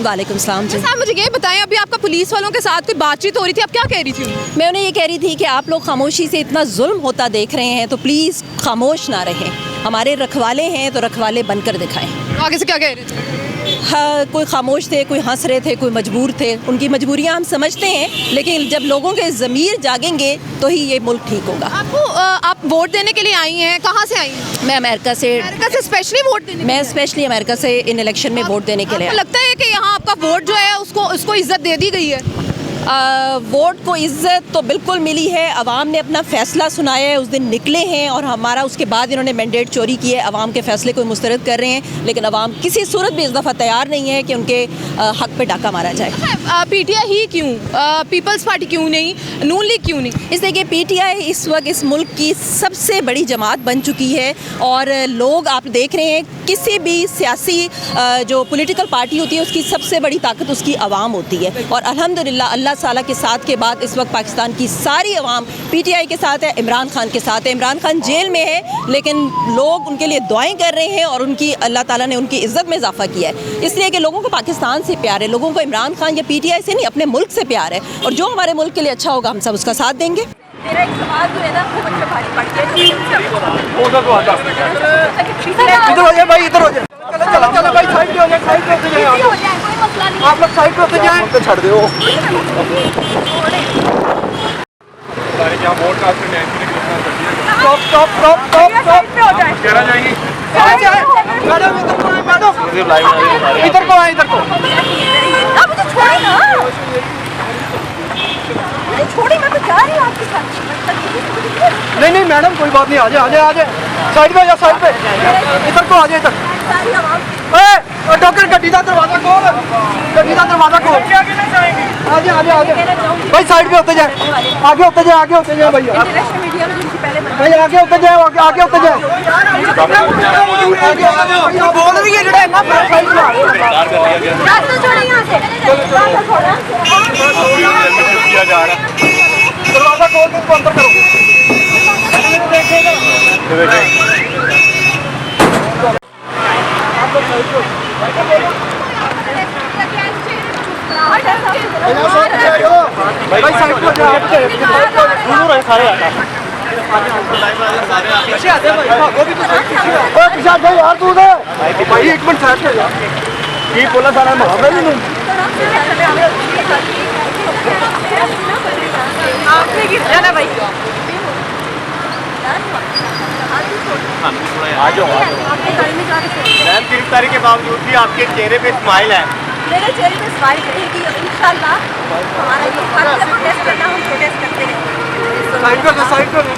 वालेकुम सलाम जी। साहब मुझे ये बताएं, अभी आपका पुलिस वालों के साथ कोई बातचीत हो रही थी, आप क्या कह रही थी? मैं उन्हें ये कह रही थी कि आप लोग खामोशी से इतना जुल्म होता देख रहे हैं तो प्लीज़ खामोश ना रहें। हमारे रखवाले हैं तो रखवाले बनकर दिखाएं। आगे से क्या कह रहे थे? हाँ, कोई खामोश थे, कोई हंस रहे थे, कोई मजबूर थे। उनकी मजबूरियाँ हम समझते हैं, लेकिन जब लोगों के ज़मीर जागेंगे तो ही ये मुल्क ठीक होगा। आप वोट देने के लिए आई हैं, कहाँ से आई हैं? मैं अमेरिका से स्पेशली वोट देने? मैं स्पेशली अमेरिका से इन इलेक्शन में वोट देने के लिए। आपको लगता है कि यहाँ आपका वोट जो है उसको इज्जत दे दी गई है? वोट को इज़्ज़त तो बिल्कुल मिली है। अवाम ने अपना फ़ैसला सुनाया है, उस दिन निकले हैं और हमारा उसके बाद इन्होंने मैंडेट चोरी की है। अवाम के फ़ैसले को मुस्तरद कर रहे हैं, लेकिन अवाम किसी सूरत भी इस दफ़ा तैयार नहीं है कि उनके हक़ पे डाका मारा जाए। पीटीआई ही क्यों, पीपल्स पार्टी क्यों नहीं, नून लीग क्यों नहीं? इसलिए कि पीटीआई इस वक्त इस मुल्क की सबसे बड़ी जमात बन चुकी है और लोग आप देख रहे हैं किसी भी सियासी जो पॉलिटिकल पार्टी होती है उसकी सबसे बड़ी ताकत उसकी आवाम होती है। और अल्हम्दुलिल्लाह अल्लाह ताला के साथ के बाद इस वक्त पाकिस्तान की सारी आवाम पीटीआई के साथ है, इमरान खान के साथ है। इमरान खान जेल में है लेकिन लोग उनके लिए दुआएं कर रहे हैं और उनकी अल्लाह ताला ने उनकी इज़्ज़त में इजाफा किया है। इसलिए कि लोगों को पाकिस्तान से प्यार है, लोगों को इमरान खान या पीटीआई से नहीं अपने मुल्क से प्यार है और जो हमारे मुल्क के लिए अच्छा होगा हम सब उसका साथ देंगे। मेरा एक सवाल जो है ना वो बच्चे भारी पड़ गए। इधर हो जाए भाई, इधर हो जाए। चलो चलो भाई, साइड पे हो जाए, साइड पे होते जाए। कोई मसला नहीं, आप लोग साइड पे होते जाए। तो छोड़ दो सारे जहां वोट कास्ट करने आए थे। Stop stop stop stop stop पे हो जाए। कहना चाहिए मैडम, इधर को आए मैडम, इधर को आए, इधर को। आप मुझे छोड़े ना, नहीं छोड़े, मैं तो जा रही हूँ आपके साथ। नहीं नहीं मैडम, कोई बात नहीं, आ जाए आ जाए आ जाए। साइड पे आ जाओ, साइड पे, इधर को आ जाए, इधर। डॉक्टर गड्डी का दरवाजा खोल, गड्डी का दरवाजा खोल। आगे आगे आगे भाई, साइड पे होते जाए, आगे होते जाए, आगे होते जाए भैया, भाई आगे होते जाए, आगे होते जाए। बोल रही है दरवाजा खोल के अंदर करो। भाई साइड पे पीछे आते भाई, भागो भी तो सही। पीछे आ जाओ यार, तू भाई एक मिनट साइड पे जा। ये बोला सारा मामला नहीं आपने गिर जाना भाई। आ जाओ मैम, गिरफ्तारी के बावजूद भी आपके चेहरे पे स्माइल है। मेरे चेहरे पे स्माइल रहेगी इंशाल्लाह। हमारा ये प्रोटेस्ट करना, हम प्रोटेस्ट करते हैं। साइड कर दो, साइड कर दो।